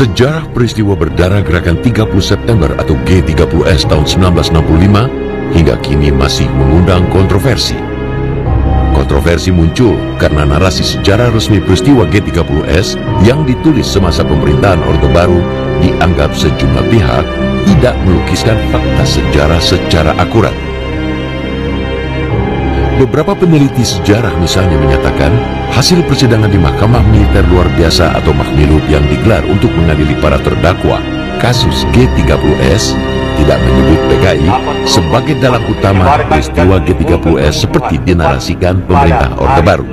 Sejarah peristiwa berdarah Gerakan 30 September atau G30S tahun 1965 hingga kini masih mengundang kontroversi. Kontroversi muncul karena narasi sejarah resmi peristiwa G30S yang ditulis semasa pemerintahan Orde Baru dianggap sejumlah pihak tidak melukiskan fakta sejarah secara akurat. Beberapa peneliti sejarah misalnya menyatakan hasil persidangan di Mahkamah Militer Luar Biasa atau Mahmilub yang digelar untuk mengadili para terdakwa kasus G30S tidak menyebut PKI sebagai dalang utama peristiwa G30S seperti dinarasikan pemerintah Orde Baru.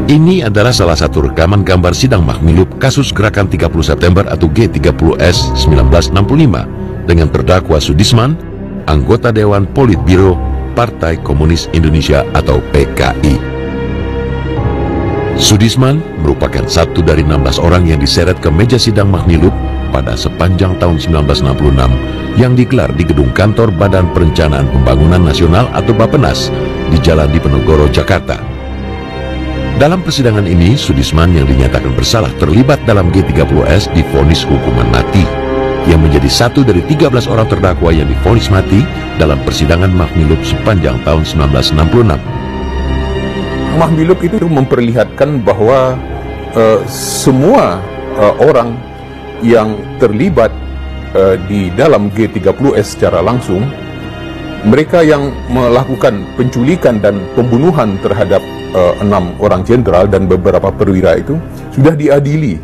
Ini adalah salah satu rekaman gambar sidang Mahmilub kasus Gerakan 30 September atau G30S 1965 dengan terdakwa Sudisman, anggota Dewan Politbiro Partai Komunis Indonesia atau PKI. Sudisman merupakan satu dari 16 orang yang diseret ke meja sidang Mahmilub pada sepanjang tahun 1966 yang digelar di gedung kantor Badan Perencanaan Pembangunan Nasional atau Bappenas di Jalan Diponegoro, Jakarta. Dalam persidangan ini, Sudisman yang dinyatakan bersalah terlibat dalam G30S divonis hukuman mati, yang menjadi satu dari 13 orang terdakwa yang divonis mati dalam persidangan Mahmilub sepanjang tahun 1966. Mahmilub itu memperlihatkan bahwa semua orang yang terlibat di dalam G30S secara langsung, mereka yang melakukan penculikan dan pembunuhan terhadap 6 orang jenderal dan beberapa perwira itu sudah diadili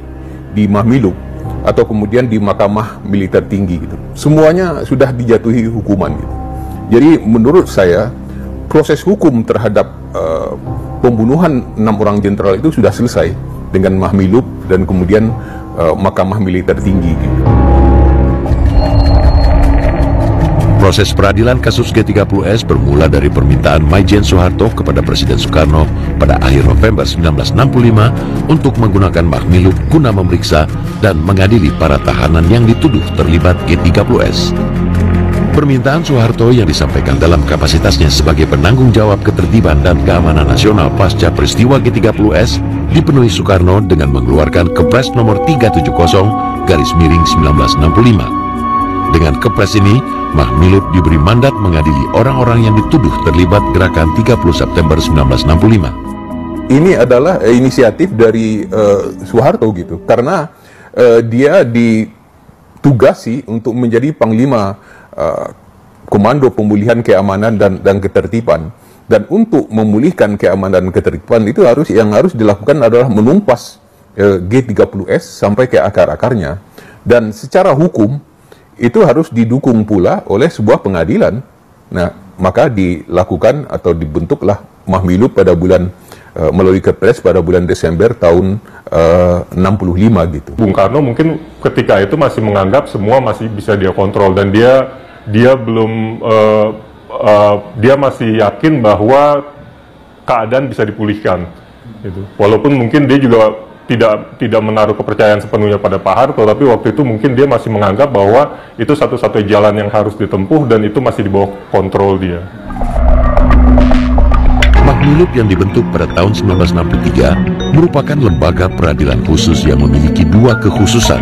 di Mahmilub atau kemudian di Mahkamah Militer Tinggi gitu. Semuanya sudah dijatuhi hukuman gitu. Jadi menurut saya proses hukum terhadap pembunuhan 6 orang jenderal itu sudah selesai dengan Mahmilub dan kemudian Mahkamah Militer Tinggi gitu. Proses peradilan kasus G30S bermula dari permintaan Maijen Soeharto kepada Presiden Soekarno pada akhir November 1965 untuk menggunakan Mahmilub guna memeriksa dan mengadili para tahanan yang dituduh terlibat G30S. Permintaan Soeharto yang disampaikan dalam kapasitasnya sebagai penanggung jawab ketertiban dan keamanan nasional pasca peristiwa G30S dipenuhi Soekarno dengan mengeluarkan Kepres nomor 370/1965. Dengan Kepres ini, Mahmilub diberi mandat mengadili orang-orang yang dituduh terlibat Gerakan 30 September 1965. Ini adalah inisiatif dari Soeharto gitu, karena dia ditugasi untuk menjadi Panglima Komando Pemulihan Keamanan dan Ketertiban. Dan untuk memulihkan keamanan dan ketertiban itu yang harus dilakukan adalah menumpas G30S sampai ke akar-akarnya. Dan secara hukum itu harus didukung pula oleh sebuah pengadilan. Nah, maka dilakukan atau dibentuklah Mahmilub pada bulan melalui Kepres pada bulan Desember tahun 65 gitu. Bung Karno mungkin ketika itu masih menganggap semua masih bisa dia kontrol dan dia belum dia masih yakin bahwa keadaan bisa dipulihkan gitu. Walaupun mungkin dia juga tidak menaruh kepercayaan sepenuhnya pada Pak Harto, tapi waktu itu mungkin dia masih menganggap bahwa itu satu-satunya jalan yang harus ditempuh dan itu masih di bawah kontrol dia. Mahmilub yang dibentuk pada tahun 1963 merupakan lembaga peradilan khusus yang memiliki dua kekhususan.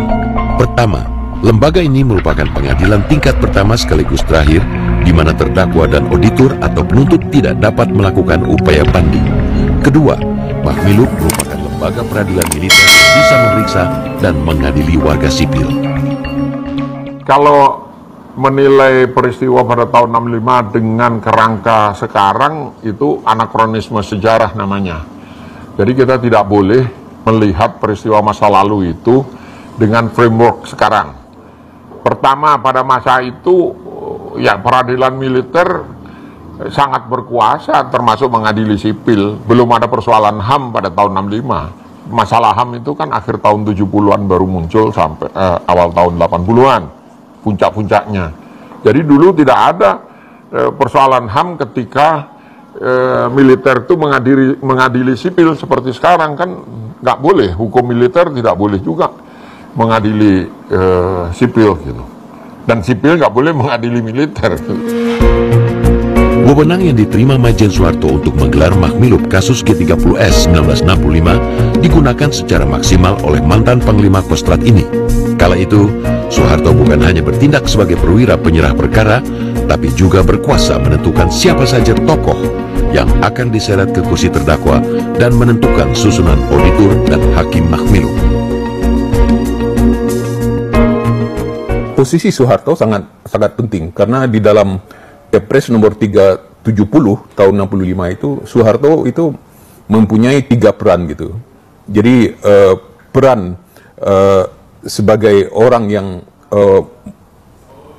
Pertama, lembaga ini merupakan pengadilan tingkat pertama sekaligus terakhir di mana terdakwa dan auditor atau penuntut tidak dapat melakukan upaya banding. Kedua, Mahmilub merupakan lembaga peradilan militer yang bisa memeriksa dan mengadili warga sipil. Kalau menilai peristiwa pada tahun 65 dengan kerangka sekarang, itu anakronisme sejarah namanya. Jadi kita tidak boleh melihat peristiwa masa lalu itu dengan framework sekarang. Pertama, pada masa itu ya peradilan militer sangat berkuasa termasuk mengadili sipil. Belum ada persoalan HAM pada tahun 65. Masalah HAM itu kan akhir tahun 70-an baru muncul sampai awal tahun 80-an. Puncak-puncaknya. Jadi dulu tidak ada persoalan HAM ketika militer itu mengadili sipil seperti sekarang kan nggak boleh, hukum militer tidak boleh juga mengadili sipil gitu. Dan sipil nggak boleh mengadili militer. Wewenang yang diterima Majen Soeharto untuk menggelar Mahmilub kasus G30S 1965 digunakan secara maksimal oleh mantan Panglima Kostrad ini. Kala itu, Soeharto bukan hanya bertindak sebagai perwira penyerah perkara, tapi juga berkuasa menentukan siapa saja tokoh yang akan diseret ke kursi terdakwa dan menentukan susunan auditor dan hakim Mahmilub. Posisi Soeharto sangat penting karena di dalam Kepres nomor 370 tahun 65 itu Soeharto itu mempunyai 3 peran gitu. Jadi peran sebagai orang yang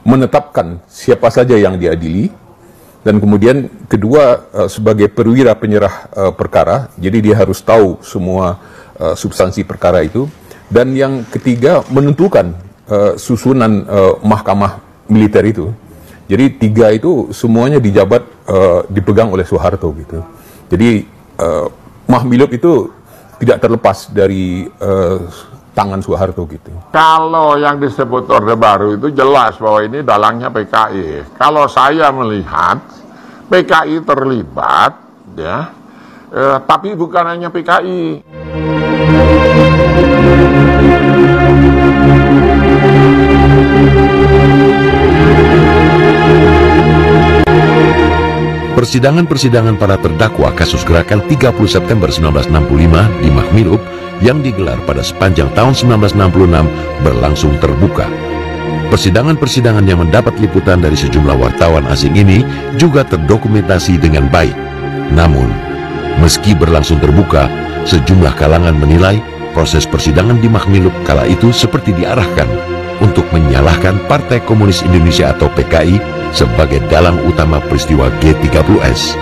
menetapkan siapa saja yang diadili, dan kemudian kedua sebagai perwira penyerah perkara, jadi dia harus tahu semua substansi perkara itu, dan yang ketiga menentukan susunan mahkamah militer itu. Jadi 3 itu semuanya dijabat dipegang oleh Soeharto gitu. Jadi Mahmilub itu tidak terlepas dari tangan Soeharto gitu. Kalau yang disebut Orde Baru itu jelas bahwa ini dalangnya PKI. Kalau saya melihat PKI terlibat, ya, tapi bukan hanya PKI. Persidangan-persidangan para terdakwa kasus gerakan 30 September 1965 di Mahmilub yang digelar pada sepanjang tahun 1966 berlangsung terbuka. Persidangan-persidangan yang mendapat liputan dari sejumlah wartawan asing ini juga terdokumentasi dengan baik. Namun, meski berlangsung terbuka, sejumlah kalangan menilai proses persidangan di Mahmilub kala itu seperti diarahkan untuk menyalahkan Partai Komunis Indonesia atau PKI sebagai dalang utama peristiwa G30S.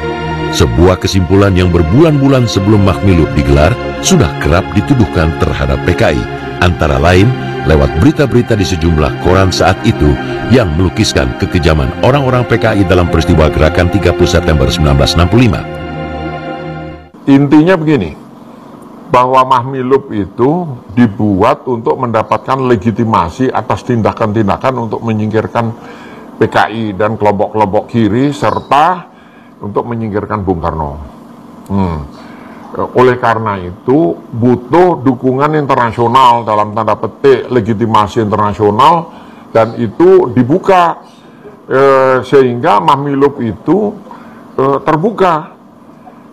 Sebuah kesimpulan yang berbulan-bulan sebelum Mahmilub digelar sudah kerap dituduhkan terhadap PKI, antara lain lewat berita-berita di sejumlah koran saat itu yang melukiskan kekejaman orang-orang PKI dalam peristiwa gerakan 30 September 1965. Intinya begini, bahwa Mahmilub itu dibuat untuk mendapatkan legitimasi atas tindakan-tindakan untuk menyingkirkan PKI dan kelompok-kelompok kiri serta untuk menyingkirkan Bung Karno. Oleh karena itu butuh dukungan internasional, dalam tanda petik legitimasi internasional, dan itu dibuka sehingga Mahmilub itu terbuka.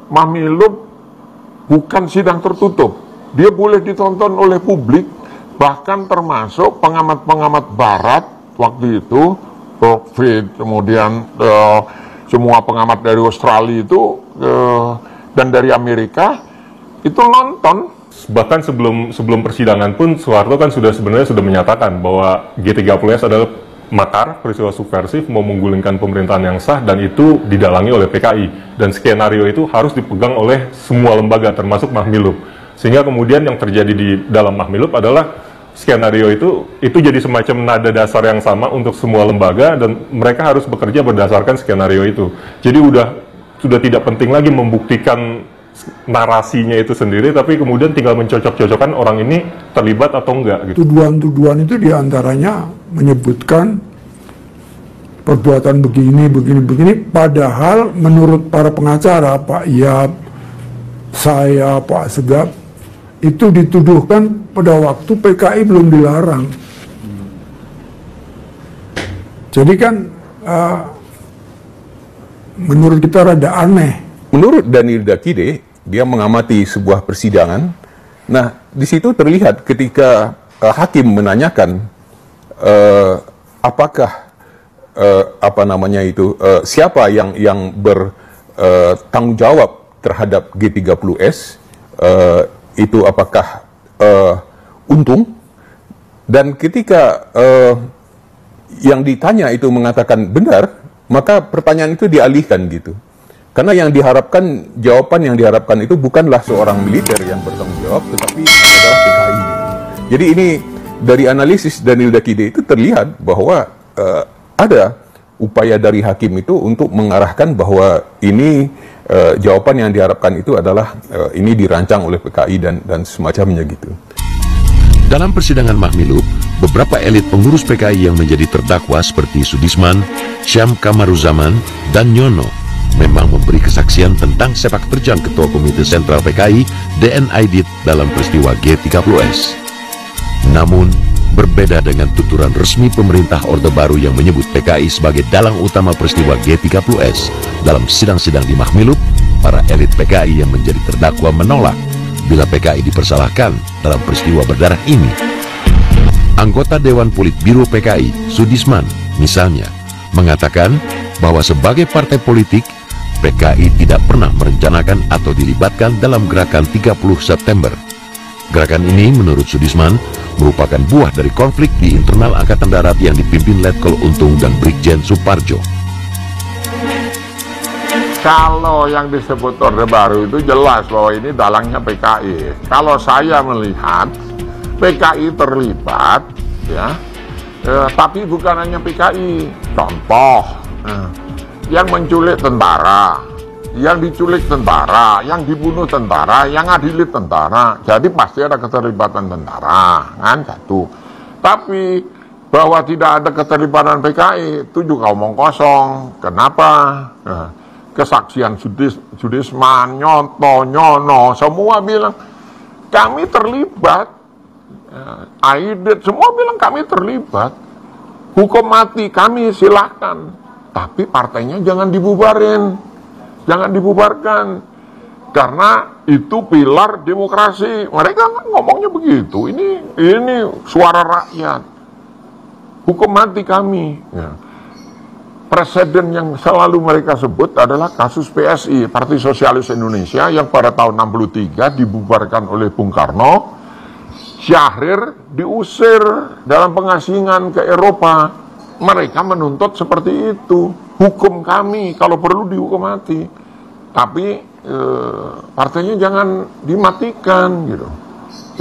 Mahmilub bukan sidang tertutup, dia boleh ditonton oleh publik, bahkan termasuk pengamat-pengamat barat waktu itu, Rockford, kemudian semua pengamat dari Australia itu dan dari Amerika itu nonton. Bahkan sebelum persidangan pun Soeharto kan sebenarnya sudah menyatakan bahwa G30S adalah makar, peristiwa subversif, mau menggulingkan pemerintahan yang sah, dan itu didalangi oleh PKI, dan skenario itu harus dipegang oleh semua lembaga termasuk Mahmilub. Sehingga kemudian yang terjadi di dalam Mahmilub adalah skenario itu jadi semacam nada dasar yang sama untuk semua lembaga, dan mereka harus bekerja berdasarkan skenario itu. Jadi sudah tidak penting lagi membuktikan narasinya itu sendiri, tapi kemudian tinggal mencocok-cocokkan orang ini terlibat atau enggak gitu. Tuduhan-tuduhan itu diantaranya menyebutkan perbuatan begini, padahal menurut para pengacara, Pak Yap, saya, Pak Segap, itu dituduhkan pada waktu PKI belum dilarang. Jadi kan menurut kita rada aneh. Menurut Daniel Dakide, dia mengamati sebuah persidangan. Nah, di situ terlihat ketika hakim menanyakan apakah siapa yang bertanggung jawab terhadap G30S, itu apakah Untung, dan ketika yang ditanya itu mengatakan benar, maka pertanyaan itu dialihkan gitu. Karena yang diharapkan, jawaban yang diharapkan itu bukanlah seorang militer yang bertanggung jawab, tetapi adalah PKI. Jadi ini dari analisis Daniel Dakide itu terlihat bahwa ada upaya dari hakim itu untuk mengarahkan bahwa ini jawaban yang diharapkan itu adalah ini dirancang oleh PKI dan semacamnya gitu. Dalam persidangan Mahmilub, beberapa elit pengurus PKI yang menjadi terdakwa seperti Sudisman, Syam Kamaruzaman, dan Nyono memang memberi kesaksian tentang sepak terjang Ketua Komite Sentral PKI DN Aidit dalam peristiwa G30S. Namun, berbeda dengan tuturan resmi pemerintah Orde Baru yang menyebut PKI sebagai dalang utama peristiwa G30S, dalam sidang-sidang di Mahmilub, para elit PKI yang menjadi terdakwa menolak bila PKI dipersalahkan dalam peristiwa berdarah ini. Anggota Dewan Politbiro PKI, Sudisman, misalnya, mengatakan bahwa sebagai partai politik, PKI tidak pernah merencanakan atau dilibatkan dalam gerakan 30 September. Gerakan ini, menurut Sudisman, merupakan buah dari konflik di internal Angkatan Darat yang dipimpin Letkol Untung dan Brigjen Suparjo. Kalau yang disebut Orde Baru itu jelas bahwa ini dalangnya PKI. Kalau saya melihat PKI terlibat, ya, tapi bukan hanya PKI. Contoh, yang menculik tentara, yang diculik tentara, yang dibunuh tentara, yang ngadili tentara. Jadi pasti ada keterlibatan tentara, kan satu. Tapi bahwa tidak ada keterlibatan PKI itu juga omong kosong. Kenapa? Kesaksian Sudisman, Nyono, semua bilang kami terlibat. Aidit semua bilang kami terlibat. Hukum mati kami silahkan, tapi partainya jangan dibubarin, jangan dibubarkan, karena itu pilar demokrasi. Mereka ngomongnya begitu. Ini suara rakyat. Hukum mati kami. Ya. Presiden yang selalu mereka sebut adalah kasus PSI, Partai Sosialis Indonesia, yang pada tahun 63 dibubarkan oleh Bung Karno. Syahrir diusir dalam pengasingan ke Eropa. Mereka menuntut seperti itu. Hukum kami, kalau perlu dihukum mati. Tapi partainya jangan dimatikan gitu.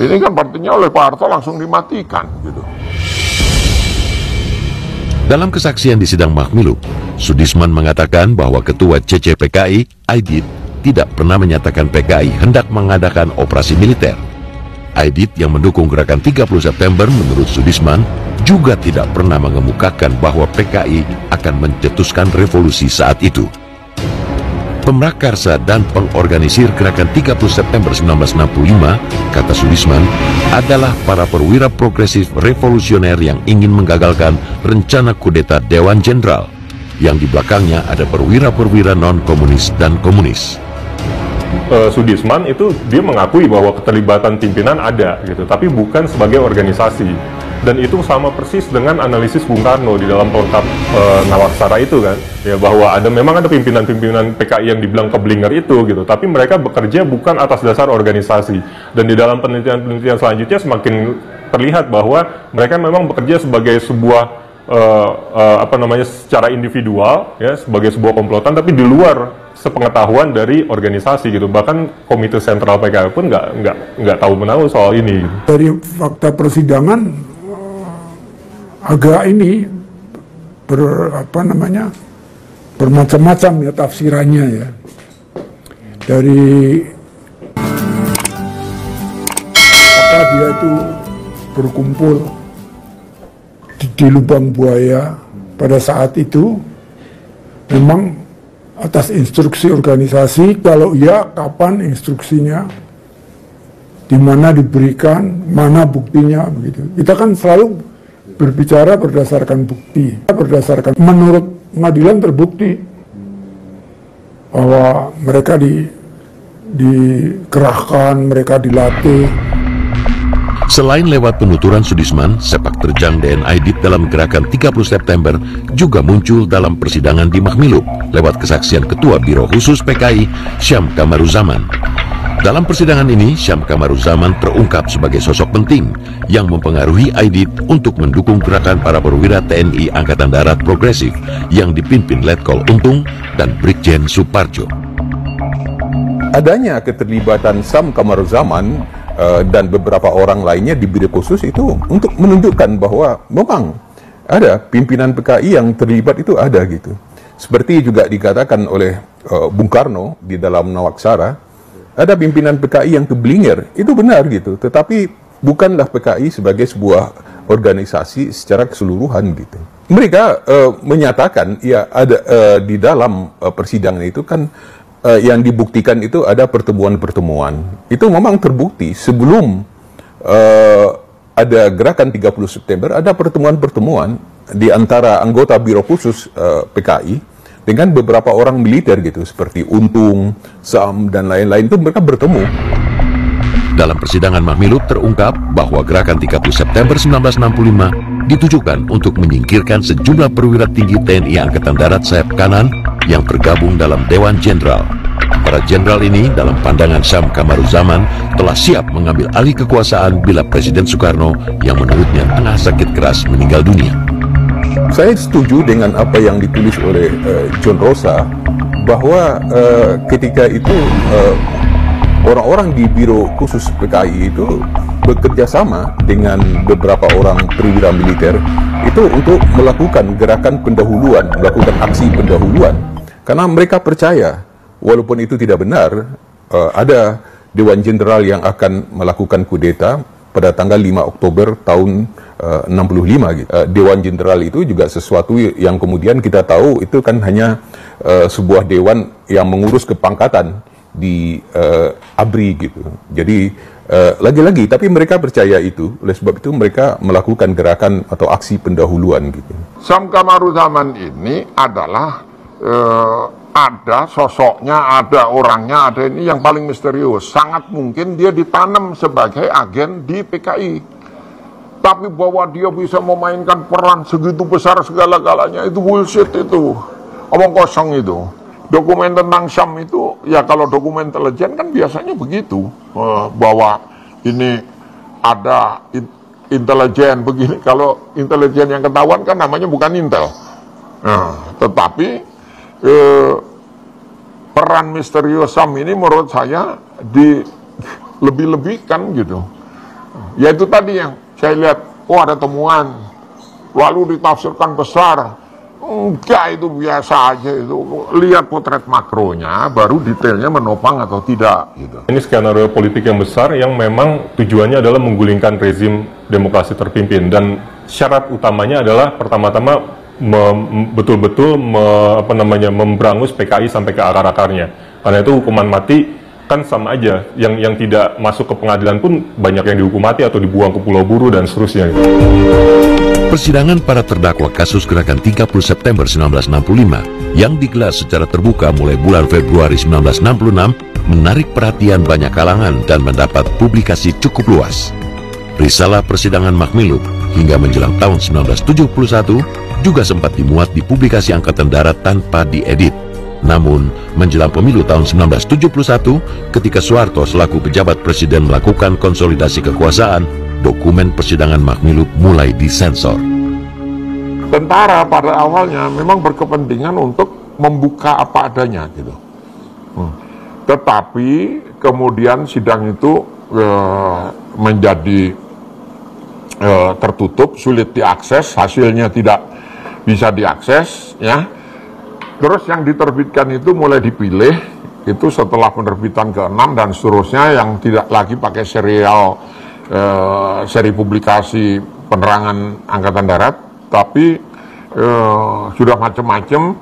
Ini kan partainya oleh Pak Harto langsung dimatikan gitu. Dalam kesaksian di sidang Mahmilub, Sudisman mengatakan bahwa Ketua CCPKI, Aidit, tidak pernah menyatakan PKI hendak mengadakan operasi militer. Aidit yang mendukung gerakan 30 September menurut Sudisman juga tidak pernah mengemukakan bahwa PKI akan mencetuskan revolusi saat itu. Pemrakarsa dan pengorganisir gerakan 30 September 1965, kata Sudisman, adalah para perwira progresif revolusioner yang ingin menggagalkan rencana kudeta Dewan Jenderal, yang di belakangnya ada perwira-perwira non-komunis dan komunis. Sudisman itu dia mengakui bahwa keterlibatan pimpinan ada gitu, tapi bukan sebagai organisasi. Dan itu sama persis dengan analisis Bung Karno di dalam pelengkap Nawaksara itu kan, ya, bahwa memang ada pimpinan-pimpinan PKI yang dibilang keblinger itu gitu, tapi mereka bekerja bukan atas dasar organisasi. Dan di dalam penelitian-penelitian selanjutnya semakin terlihat bahwa mereka memang bekerja sebagai sebuah secara individual, ya, sebagai sebuah komplotan, tapi di luar sepengetahuan dari organisasi gitu. Bahkan Komite Sentral PKI pun nggak tahu menahu soal ini. Dari fakta persidangan agak ini bermacam-macam ya tafsirannya ya. Dari apakah dia itu berkumpul di lubang buaya pada saat itu memang atas instruksi organisasi, kalau iya kapan instruksinya, di mana diberikan, mana buktinya begitu. Kita kan selalu berbicara berdasarkan bukti, berdasarkan menurut pengadilan terbukti bahwa mereka dikerahkan, mereka dilatih. Selain lewat penuturan Sudisman, sepak terjang DN Aidit dalam gerakan 30 September juga muncul dalam persidangan di Mahmilub lewat kesaksian Ketua Biro Khusus PKI, Syam Kamaruzaman. Dalam persidangan ini, Syam Kamaruzaman terungkap sebagai sosok penting yang mempengaruhi Aidit untuk mendukung gerakan para perwira TNI Angkatan Darat Progresif yang dipimpin Letkol Untung dan Brigjen Suparjo. Adanya keterlibatan Syam Kamaruzaman dan beberapa orang lainnya di Biro Khusus itu untuk menunjukkan bahwa memang ada pimpinan PKI yang terlibat itu ada gitu. Seperti juga dikatakan oleh Bung Karno di dalam Nawaksara, ada pimpinan PKI yang keblinger, itu benar gitu. Tetapi bukanlah PKI sebagai sebuah organisasi secara keseluruhan gitu. Mereka menyatakan ya ada di dalam persidangan itu kan yang dibuktikan itu ada pertemuan-pertemuan. Itu memang terbukti sebelum ada gerakan 30 September, ada pertemuan-pertemuan di antara anggota Biro Khusus PKI dengan beberapa orang militer gitu, seperti Untung, Sam, dan lain-lain, itu mereka bertemu. Dalam persidangan Mahmilub terungkap bahwa gerakan 30 September 1965 ditujukan untuk menyingkirkan sejumlah perwira tinggi TNI Angkatan Darat sayap kanan yang tergabung dalam Dewan Jenderal. Para jenderal ini dalam pandangan Syam Kamaruzaman telah siap mengambil alih kekuasaan bila Presiden Soekarno yang menurutnya tengah sakit keras meninggal dunia. Saya setuju dengan apa yang ditulis oleh John Rosa, bahwa ketika itu orang-orang di Biro Khusus PKI itu bekerja sama dengan beberapa orang perwira militer itu untuk melakukan gerakan pendahuluan, melakukan aksi pendahuluan. Karena mereka percaya, walaupun itu tidak benar, ada Dewan Jenderal yang akan melakukan kudeta pada tanggal 5 Oktober tahun 65 gitu. Dewan Jenderal itu juga sesuatu yang kemudian kita tahu itu kan hanya sebuah dewan yang mengurus kepangkatan di ABRI gitu. Jadi lagi-lagi tapi mereka percaya itu, oleh sebab itu mereka melakukan gerakan atau aksi pendahuluan gitu. Syam Kamaruzaman ini adalah ada sosoknya, ada orangnya, ada ini yang paling misterius. Sangat mungkin dia ditanam sebagai agen di PKI. Tapi bahwa dia bisa memainkan peran segitu besar segala-galanya, itu bullshit itu. Omong kosong itu. Dokumen tentang Syam itu, ya kalau dokumen intelijen kan biasanya begitu. Bahwa ini ada intelijen begini. Kalau intelijen yang ketahuan kan namanya bukan intel. Tetapi peran misterius Syam ini menurut saya lebih-lebihkan gitu. Ya itu tadi yang saya lihat, oh ada temuan, lalu ditafsirkan besar. Enggak, itu biasa aja itu. Lihat potret makronya, baru detailnya menopang atau tidak gitu. Ini skenario politik yang besar yang memang tujuannya adalah menggulingkan rezim demokrasi terpimpin, dan syarat utamanya adalah pertama-tama betul-betul memberangus PKI sampai ke akar-akarnya. Karena itu hukuman mati kan sama aja, yang tidak masuk ke pengadilan pun banyak yang dihukum mati atau dibuang ke Pulau Buru dan seterusnya. Persidangan para terdakwa kasus gerakan 30 September 1965 yang digelar secara terbuka mulai bulan Februari 1966 menarik perhatian banyak kalangan dan mendapat publikasi cukup luas. Risalah persidangan Mahmilub hingga menjelang tahun 1971 juga sempat dimuat di publikasi Angkatan Darat tanpa diedit. Namun, menjelang pemilu tahun 1971, ketika Soeharto selaku pejabat presiden melakukan konsolidasi kekuasaan, dokumen persidangan Mahmilub mulai disensor. Tentara pada awalnya memang berkepentingan untuk membuka apa adanya gitu. Tetapi kemudian sidang itu menjadi tertutup, sulit diakses, hasilnya tidak bisa diakses ya. Terus yang diterbitkan itu mulai dipilih, itu setelah penerbitan ke-6 dan seterusnya, yang tidak lagi pakai serial seri publikasi penerangan Angkatan Darat, tapi sudah macam-macam,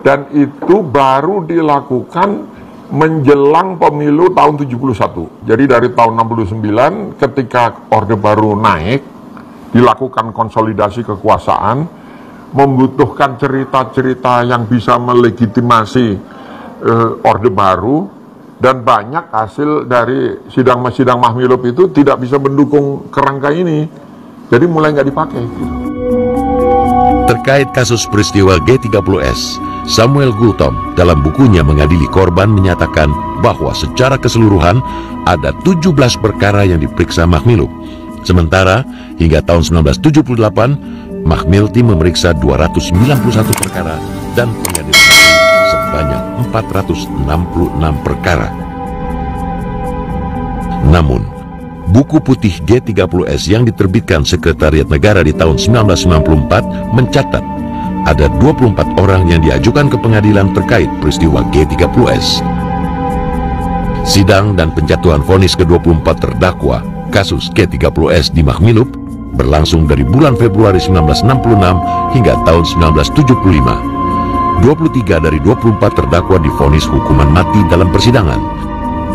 dan itu baru dilakukan menjelang pemilu tahun 71. Jadi dari tahun 69 ketika Orde Baru naik, dilakukan konsolidasi kekuasaan, membutuhkan cerita-cerita yang bisa melegitimasi Orde Baru, dan banyak hasil dari sidang Mahmilub itu tidak bisa mendukung kerangka ini, jadi mulai nggak dipakai. Terkait kasus peristiwa G30S, Samuel Gultom dalam bukunya Mengadili Korban menyatakan bahwa secara keseluruhan ada 17 perkara yang diperiksa Mahmilub. Sementara hingga tahun 1978, Mahmilti memeriksa 291 perkara dan pengadilan sebanyak 466 perkara. Namun, Buku putih G30S yang diterbitkan Sekretariat Negara di tahun 1994 mencatat ada 24 orang yang diajukan ke pengadilan terkait peristiwa G30S. Sidang dan penjatuhan vonis ke-24 terdakwa kasus G30S di Mahmilub berlangsung dari bulan Februari 1966 hingga tahun 1975. 23 dari 24 terdakwa divonis hukuman mati dalam persidangan.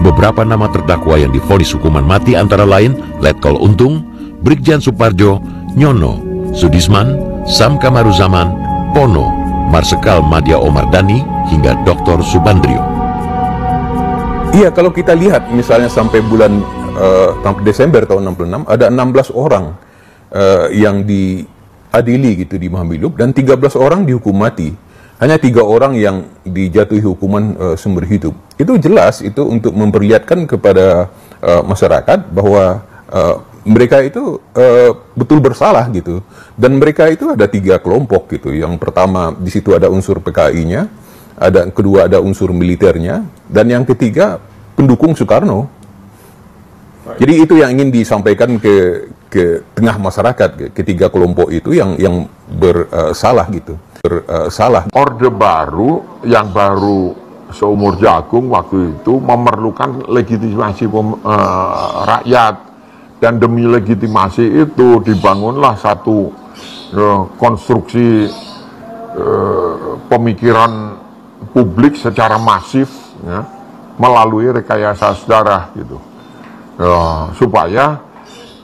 Beberapa nama terdakwa yang divonis hukuman mati antara lain Letkol Untung, Brigjen Suparjo, Nyono, Sudisman, Sam Kamaruzaman, Pono, Marsekal Madya Omardani, hingga Dr. Subandrio. Iya, kalau kita lihat misalnya sampai bulan Desember tahun 66 ada 16 orang yang diadili gitu di Mahmilub dan 13 orang dihukum mati. Hanya 3 orang yang dijatuhi hukuman seumur hidup. Itu jelas itu untuk memperlihatkan kepada masyarakat bahwa mereka itu betul bersalah gitu. Dan mereka itu ada 3 kelompok gitu. Yang pertama di situ ada unsur PKI-nya, kedua ada unsur militernya, dan yang ketiga pendukung Soekarno. Jadi itu yang ingin disampaikan ke tengah masyarakat, ketiga kelompok itu yang bersalah gitu. Bersalah. Orde Baru yang baru seumur jagung waktu itu memerlukan legitimasi rakyat, dan demi legitimasi itu dibangunlah satu konstruksi pemikiran publik secara masif ya, melalui rekayasa sejarah gitu, supaya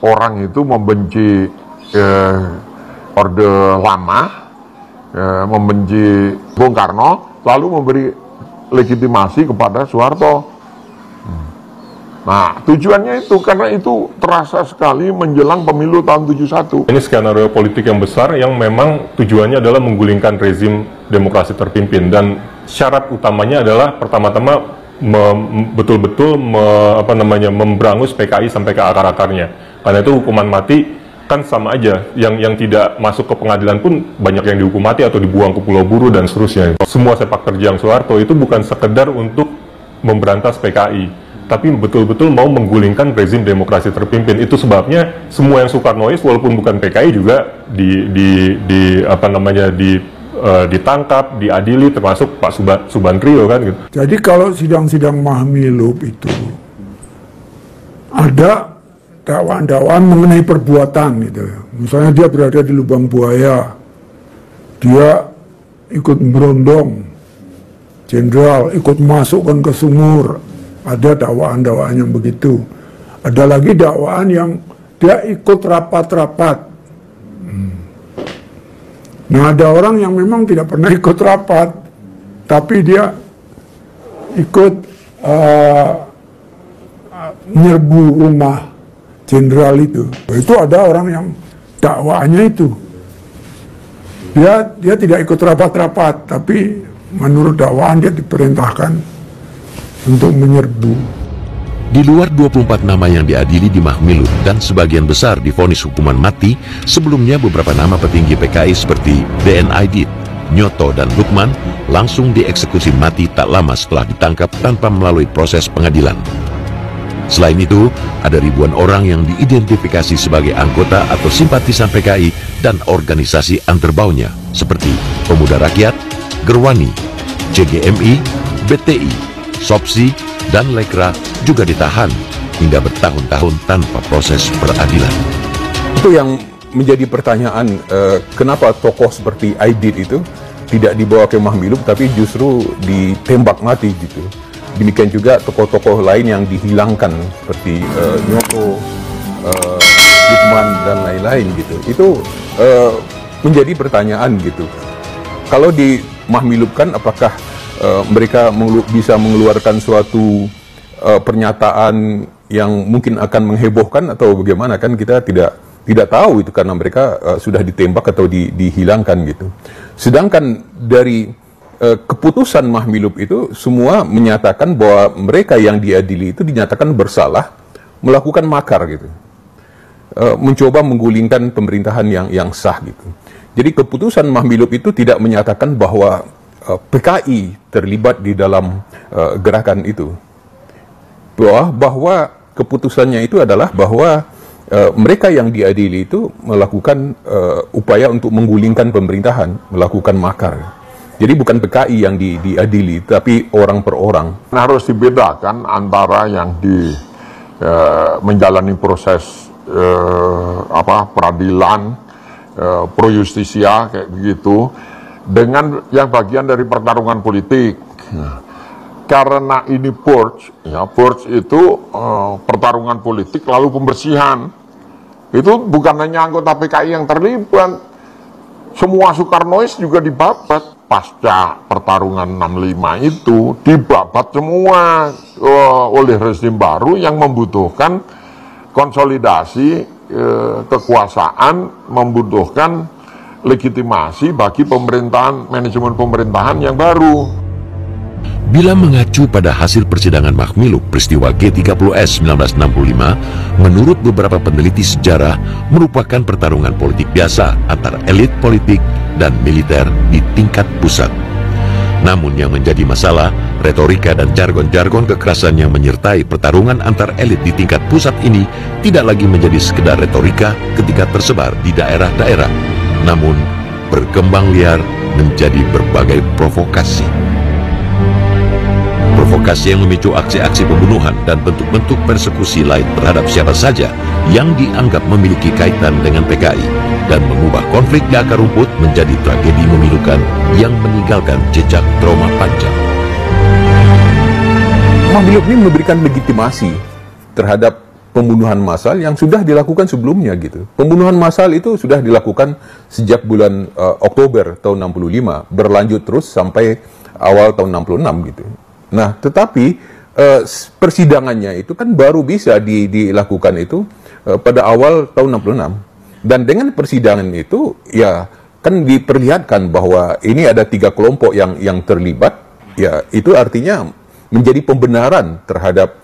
orang itu membenci Orde Lama, membenci Bung Karno, lalu memberi legitimasi kepada Soeharto. Nah, tujuannya itu, karena itu terasa sekali menjelang pemilu tahun 71. Ini skenario politik yang besar yang memang tujuannya adalah menggulingkan rezim demokrasi terpimpin, dan syarat utamanya adalah pertama-tama betul-betul memberangus PKI sampai ke akar-akarnya. Karena itu hukuman mati kan sama aja, yang tidak masuk ke pengadilan pun banyak yang dihukum mati atau dibuang ke Pulau Buru dan seterusnya. Semua sepak terjang Soeharto itu bukan sekedar untuk memberantas PKI, tapi betul-betul mau menggulingkan rezim demokrasi terpimpin. Itu sebabnya semua yang Soekarnois walaupun bukan PKI juga ditangkap, diadili, termasuk Pak Subandrio kan gitu. Jadi kalau sidang-sidang Mahmilub itu ada dakwaan-dakwaan mengenai perbuatan gitu. Misalnya dia berada di lubang buaya, dia ikut merondong jenderal, ikut masukkan ke sumur. Ada dakwaan-dakwaan yang begitu. Ada lagi dakwaan yang dia ikut rapat-rapat. Nah, ada orang yang memang tidak pernah ikut rapat, tapi dia ikut nyerbu rumah jenderal itu. Itu ada orang yang dakwaannya itu. Dia tidak ikut rapat-rapat, tapi menurut dakwaan dia diperintahkan untuk menyerbu. Di luar 24 nama yang diadili di Mahmilub dan sebagian besar divonis hukuman mati, sebelumnya beberapa nama petinggi PKI seperti DN Aidit, Nyoto, dan Lukman langsung dieksekusi mati tak lama setelah ditangkap tanpa melalui proses pengadilan. Selain itu, ada ribuan orang yang diidentifikasi sebagai anggota atau simpatisan PKI dan organisasi anterbaunya seperti Pemuda Rakyat, Gerwani, CGMI, BTI, Sopsi, dan Lekra juga ditahan hingga bertahun-tahun tanpa proses peradilan. Itu yang menjadi pertanyaan, kenapa tokoh seperti Aidit itu tidak dibawa ke Mahmilub tapi justru ditembak mati gitu. Demikian juga tokoh-tokoh lain yang dihilangkan seperti Nyoto, Lukman, dan lain-lain gitu. Itu menjadi pertanyaan gitu. Kalau di Mahmilub kan apakah mereka bisa mengeluarkan suatu pernyataan yang mungkin akan menghebohkan atau bagaimana, kan kita tidak tahu itu karena mereka sudah ditembak atau dihilangkan gitu. Sedangkan dari keputusan Mahmilub itu semua menyatakan bahwa mereka yang diadili itu dinyatakan bersalah melakukan makar gitu, mencoba menggulingkan pemerintahan yang sah gitu. Jadi keputusan Mahmilub itu tidak menyatakan bahwa PKI terlibat di dalam gerakan itu, bahwa keputusannya itu adalah bahwa mereka yang diadili itu melakukan upaya untuk menggulingkan pemerintahan, melakukan makar. Jadi bukan PKI yang diadili, tapi orang per orang. Harus dibedakan antara yang menjalani proses peradilan, pro justisia kayak begitu, dengan yang bagian dari pertarungan politik. Karena ini purge, purge itu pertarungan politik lalu pembersihan. Itu bukan hanya anggota PKI yang terlibat, semua Soekarnois juga dibabat. Pasca pertarungan 65 itu dibabat semua oleh rezim baru yang membutuhkan konsolidasi kekuasaan, membutuhkan legitimasi bagi pemerintahan, manajemen pemerintahan yang baru. Bila mengacu pada hasil persidangan Mahmiluk peristiwa G30S 1965, menurut beberapa peneliti sejarah, merupakan pertarungan politik biasa antara elit politik dan militer di tingkat pusat. Namun yang menjadi masalah, retorika dan jargon-jargon kekerasan yang menyertai pertarungan antar elit di tingkat pusat ini tidak lagi menjadi sekedar retorika ketika tersebar di daerah-daerah, namun berkembang liar menjadi berbagai provokasi. Provokasi yang memicu aksi-aksi pembunuhan dan bentuk-bentuk persekusi lain terhadap siapa saja yang dianggap memiliki kaitan dengan PKI dan mengubah konflik di akar rumput menjadi tragedi memilukan yang meninggalkan jejak trauma panjang. Mahmiluk ini memberikan legitimasi terhadap pembunuhan massal yang sudah dilakukan sebelumnya gitu. Pembunuhan massal itu sudah dilakukan sejak bulan Oktober tahun 65, berlanjut terus sampai awal tahun 66 gitu. Nah, tetapi persidangannya itu kan baru bisa dilakukan itu pada awal tahun 66. Dan dengan persidangan itu, ya kan diperlihatkan bahwa ini ada 3 kelompok yang terlibat, ya itu artinya menjadi pembenaran terhadap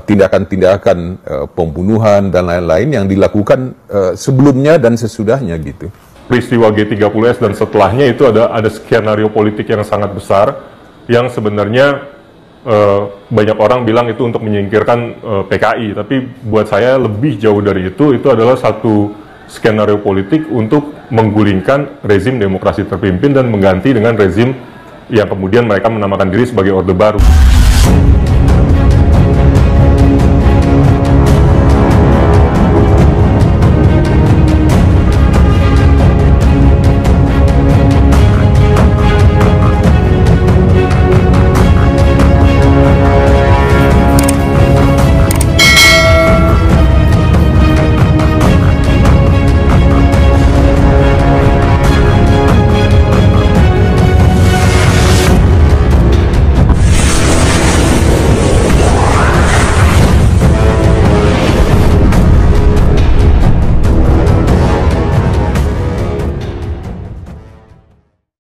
tindakan-tindakan pembunuhan dan lain-lain yang dilakukan sebelumnya dan sesudahnya gitu. Peristiwa G30S dan setelahnya itu ada skenario politik yang sangat besar yang sebenarnya banyak orang bilang itu untuk menyingkirkan PKI, tapi buat saya lebih jauh dari itu adalah satu skenario politik untuk menggulingkan rezim demokrasi terpimpin dan mengganti dengan rezim yang kemudian mereka menamakan diri sebagai Orde Baru.